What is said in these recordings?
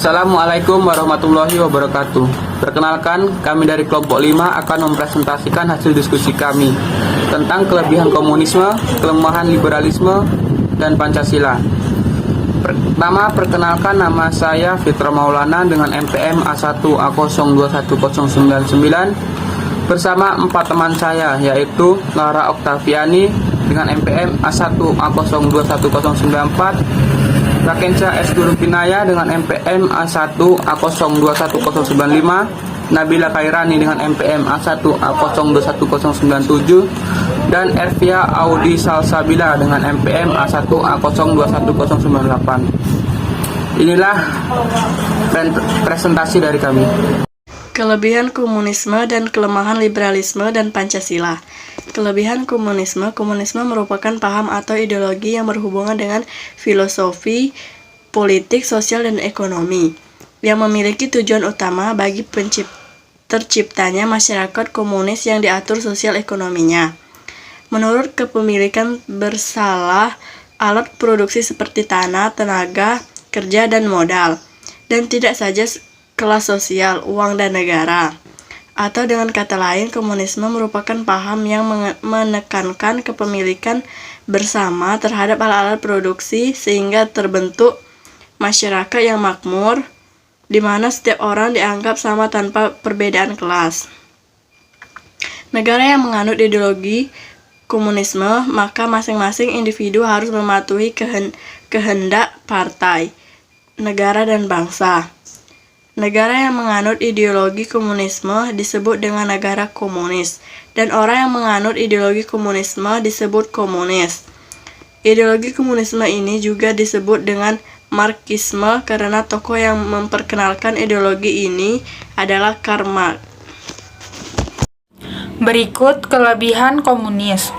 Assalamualaikum warahmatullahi wabarakatuh. Perkenalkan, kami dari kelompok 5 akan mempresentasikan hasil diskusi kami tentang kelebihan komunisme, kelemahan liberalisme, dan Pancasila. Pertama, perkenalkan, nama saya Fitra Maulana dengan NPM A1A021099 bersama 4 teman saya, yaitu Lara Oktaviani dengan NPM A1A021094, Rakenca S. Pinaya dengan MPM A1A021095, Nabila Khairani dengan MPM A1A021097, dan Ervia Audi Salsabila dengan MPM A1A021098. Inilah presentasi dari kami. Kelebihan komunisme dan kelemahan liberalisme dan Pancasila. Kelebihan komunisme merupakan paham atau ideologi yang berhubungan dengan filosofi, politik, sosial, dan ekonomi, yang memiliki tujuan utama bagi terciptanya masyarakat komunis yang diatur sosial ekonominya menurut kepemilikan bersalah alat produksi seperti tanah, tenaga kerja, dan modal, dan tidak saja kelas sosial, uang, dan negara. Atau dengan kata lain, komunisme merupakan paham yang menekankan kepemilikan bersama terhadap alat-alat produksi sehingga terbentuk masyarakat yang makmur, di mana setiap orang dianggap sama tanpa perbedaan kelas. Negara yang menganut ideologi komunisme, maka masing-masing individu harus mematuhi kehendak partai, negara, dan bangsa. Negara yang menganut ideologi komunisme disebut dengan negara komunis, dan orang yang menganut ideologi komunisme disebut komunis. Ideologi komunisme ini juga disebut dengan Marxisme karena tokoh yang memperkenalkan ideologi ini adalah Karl Marx. Berikut kelebihan komunis.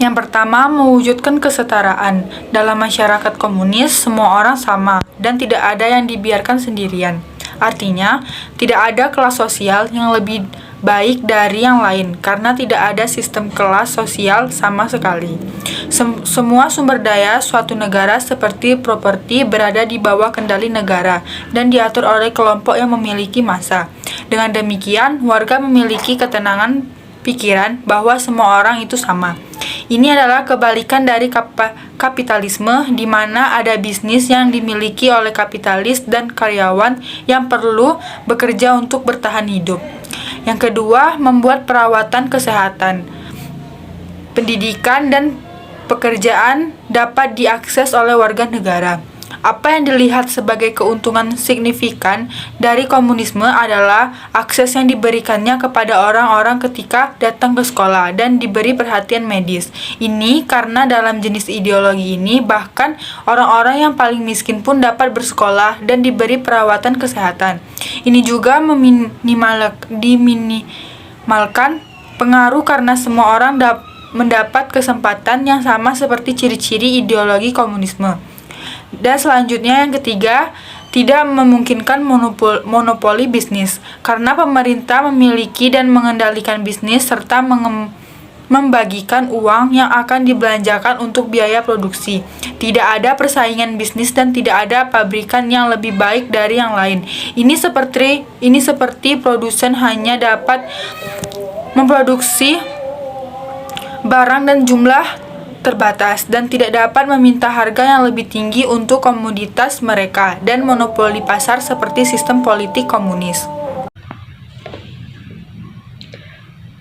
Yang pertama, mewujudkan kesetaraan. Dalam masyarakat komunis, semua orang sama dan tidak ada yang dibiarkan sendirian. Artinya, tidak ada kelas sosial yang lebih baik dari yang lain karena tidak ada sistem kelas sosial sama sekali. Semua sumber daya suatu negara seperti properti berada di bawah kendali negara dan diatur oleh kelompok yang memiliki massa. Dengan demikian, warga memiliki ketenangan pikiran bahwa semua orang itu sama. Ini adalah kebalikan dari kapitalisme, di mana ada bisnis yang dimiliki oleh kapitalis dan karyawan yang perlu bekerja untuk bertahan hidup. Yang kedua, membuat perawatan kesehatan, pendidikan, dan pekerjaan dapat diakses oleh warga negara. Apa yang dilihat sebagai keuntungan signifikan dari komunisme adalah akses yang diberikannya kepada orang-orang ketika datang ke sekolah dan diberi perhatian medis. Ini karena dalam jenis ideologi ini bahkan orang-orang yang paling miskin pun dapat bersekolah dan diberi perawatan kesehatan. Ini juga diminimalkan pengaruh karena semua orang mendapat kesempatan yang sama seperti ciri-ciri ideologi komunisme. Dan selanjutnya yang ketiga, tidak memungkinkan monopoli bisnis karena pemerintah memiliki dan mengendalikan bisnis serta membagikan uang yang akan dibelanjakan untuk biaya produksi. Tidak ada persaingan bisnis dan tidak ada pabrikan yang lebih baik dari yang lain. Ini seperti produsen hanya dapat memproduksi barang dan jumlah terbatas dan tidak dapat meminta harga yang lebih tinggi untuk komoditas mereka dan monopoli pasar seperti sistem politik komunis.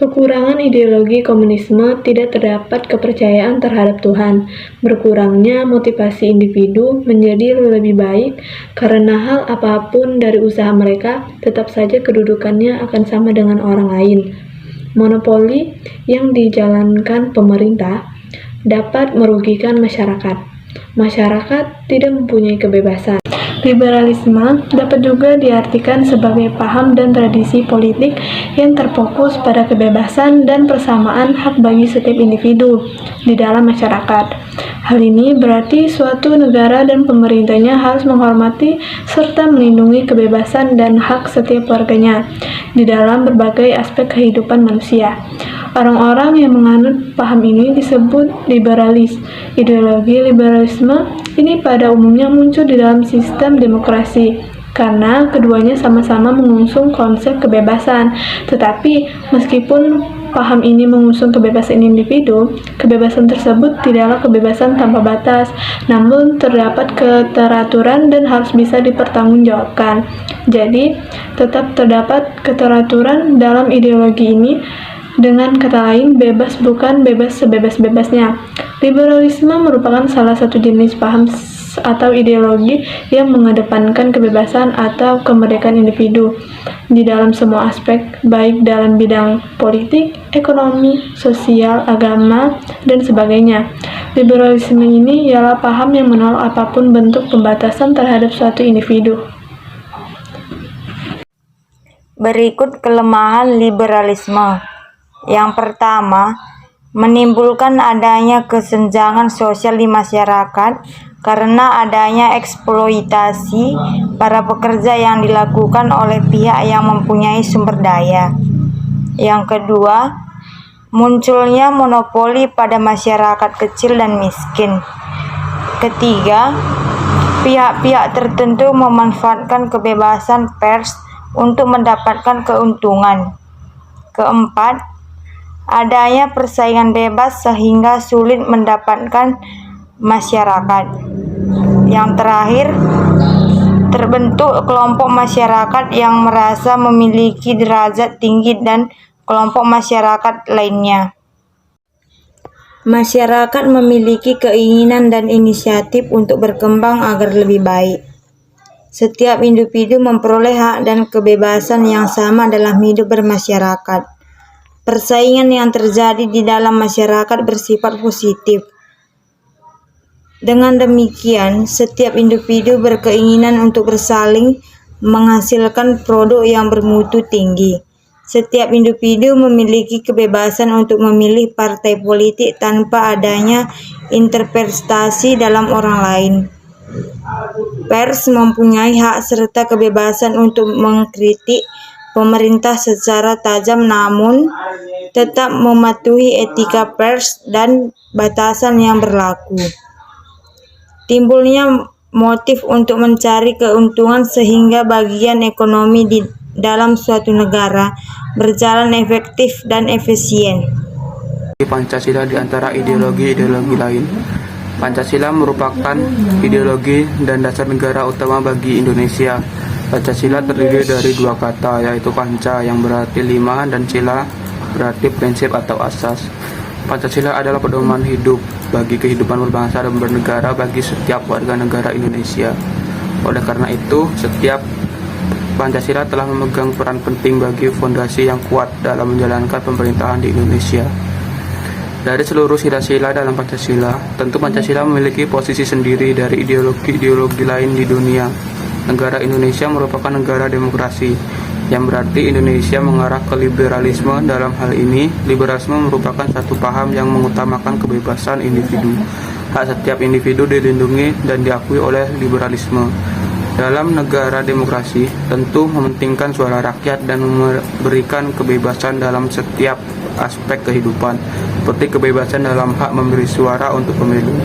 Kekurangan ideologi komunisme tidak terdapat kepercayaan terhadap Tuhan, berkurangnya motivasi individu menjadi lebih baik karena hal apapun dari usaha mereka tetap saja kedudukannya akan sama dengan orang lain. Monopoli yang dijalankan pemerintah dapat merugikan masyarakat. Masyarakat tidak mempunyai kebebasan. Liberalisme dapat juga diartikan sebagai paham dan tradisi politik yang terfokus pada kebebasan dan persamaan hak bagi setiap individu di dalam masyarakat. Hal ini berarti suatu negara dan pemerintahnya harus menghormati serta melindungi kebebasan dan hak setiap warganya di dalam berbagai aspek kehidupan manusia. Orang-orang yang menganut paham ini disebut liberalis. Ideologi liberalisme ini pada umumnya muncul di dalam sistem demokrasi, karena keduanya sama-sama mengusung konsep kebebasan. Tetapi meskipun paham ini mengusung kebebasan individu, kebebasan tersebut tidaklah kebebasan tanpa batas, namun terdapat keteraturan dan harus bisa dipertanggungjawabkan. Jadi, tetap terdapat keteraturan dalam ideologi ini. Dengan kata lain, bebas bukan bebas sebebas-bebasnya. Liberalisme merupakan salah satu jenis paham atau ideologi yang mengedepankan kebebasan atau kemerdekaan individu di dalam semua aspek, baik dalam bidang politik, ekonomi, sosial, agama, dan sebagainya. Liberalisme ini ialah paham yang menolak apapun bentuk pembatasan terhadap suatu individu. Berikut kelemahan liberalisme. Yang pertama, menimbulkan adanya kesenjangan sosial di masyarakat karena adanya eksploitasi para pekerja yang dilakukan oleh pihak yang mempunyai sumber daya. Yang kedua, munculnya monopoli pada masyarakat kecil dan miskin. Ketiga, pihak-pihak tertentu memanfaatkan kebebasan pers untuk mendapatkan keuntungan. Keempat, adanya persaingan bebas sehingga sulit mendapatkan masyarakat. Yang terakhir, terbentuk kelompok masyarakat yang merasa memiliki derajat tinggi dan kelompok masyarakat lainnya. Masyarakat memiliki keinginan dan inisiatif untuk berkembang agar lebih baik. Setiap individu memperoleh hak dan kebebasan yang sama dalam hidup bermasyarakat. Persaingan yang terjadi di dalam masyarakat bersifat positif. Dengan demikian, setiap individu berkeinginan untuk bersaing menghasilkan produk yang bermutu tinggi. Setiap individu memiliki kebebasan untuk memilih partai politik tanpa adanya interpretasi dalam orang lain. Pers mempunyai hak serta kebebasan untuk mengkritik pemerintah secara tajam namun tetap mematuhi etika pers dan batasan yang berlaku. Timbulnya motif untuk mencari keuntungan sehingga bagian ekonomi di dalam suatu negara berjalan efektif dan efisien. Pancasila di antara ideologi-ideologi lain. Pancasila merupakan ideologi dan dasar negara utama bagi Indonesia. Pancasila terdiri dari dua kata, yaitu panca yang berarti lima dan sila berarti prinsip atau asas. Pancasila adalah pedoman hidup bagi kehidupan berbangsa dan bernegara bagi setiap warga negara Indonesia. Oleh karena itu, setiap Pancasila telah memegang peran penting bagi fondasi yang kuat dalam menjalankan pemerintahan di Indonesia. Dari seluruh sila-sila dalam Pancasila, tentu Pancasila memiliki posisi sendiri dari ideologi-ideologi lain di dunia. Negara Indonesia merupakan negara demokrasi, yang berarti Indonesia mengarah ke liberalisme. Dalam hal ini, liberalisme merupakan satu paham yang mengutamakan kebebasan individu. Hak setiap individu dilindungi dan diakui oleh liberalisme. Dalam negara demokrasi, tentu mementingkan suara rakyat dan memberikan kebebasan dalam setiap aspek kehidupan, seperti kebebasan dalam hak memberi suara untuk pemilu.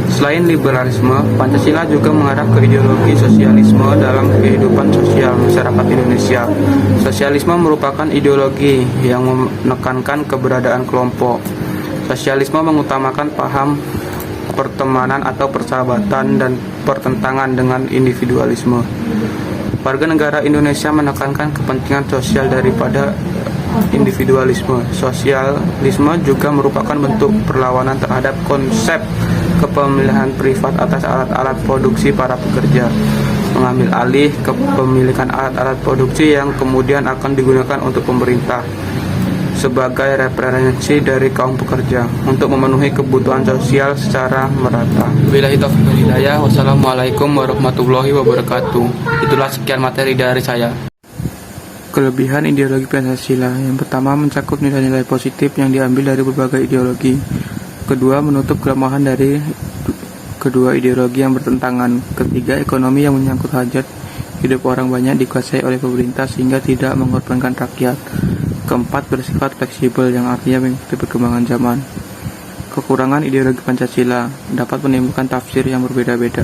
Selain liberalisme, Pancasila juga mengarah ke ideologi sosialisme dalam kehidupan sosial masyarakat Indonesia. Sosialisme merupakan ideologi yang menekankan keberadaan kelompok. Sosialisme mengutamakan paham pertemanan atau persahabatan dan pertentangan dengan individualisme. Warga negara Indonesia menekankan kepentingan sosial daripada individualisme. Sosialisme juga merupakan bentuk perlawanan terhadap konsep kepemilikan privat atas alat-alat produksi para pekerja, mengambil alih kepemilikan alat-alat produksi yang kemudian akan digunakan untuk pemerintah sebagai referensi dari kaum pekerja untuk memenuhi kebutuhan sosial secara merata. Wabillahi taufiq wal hidayah. Wassalamualaikum warahmatullahi wabarakatuh. Itulah sekian materi dari saya. Kelebihan ideologi Pancasila. Yang pertama, mencakup nilai-nilai positif yang diambil dari berbagai ideologi. Kedua, menutup kelemahan dari kedua ideologi yang bertentangan. Ketiga, ekonomi yang menyangkut hajat hidup orang banyak dikuasai oleh pemerintah sehingga tidak mengorbankan rakyat. Keempat, bersifat fleksibel yang artinya mengikuti perkembangan zaman. Kekurangan ideologi Pancasila dapat menimbulkan tafsir yang berbeda-beda.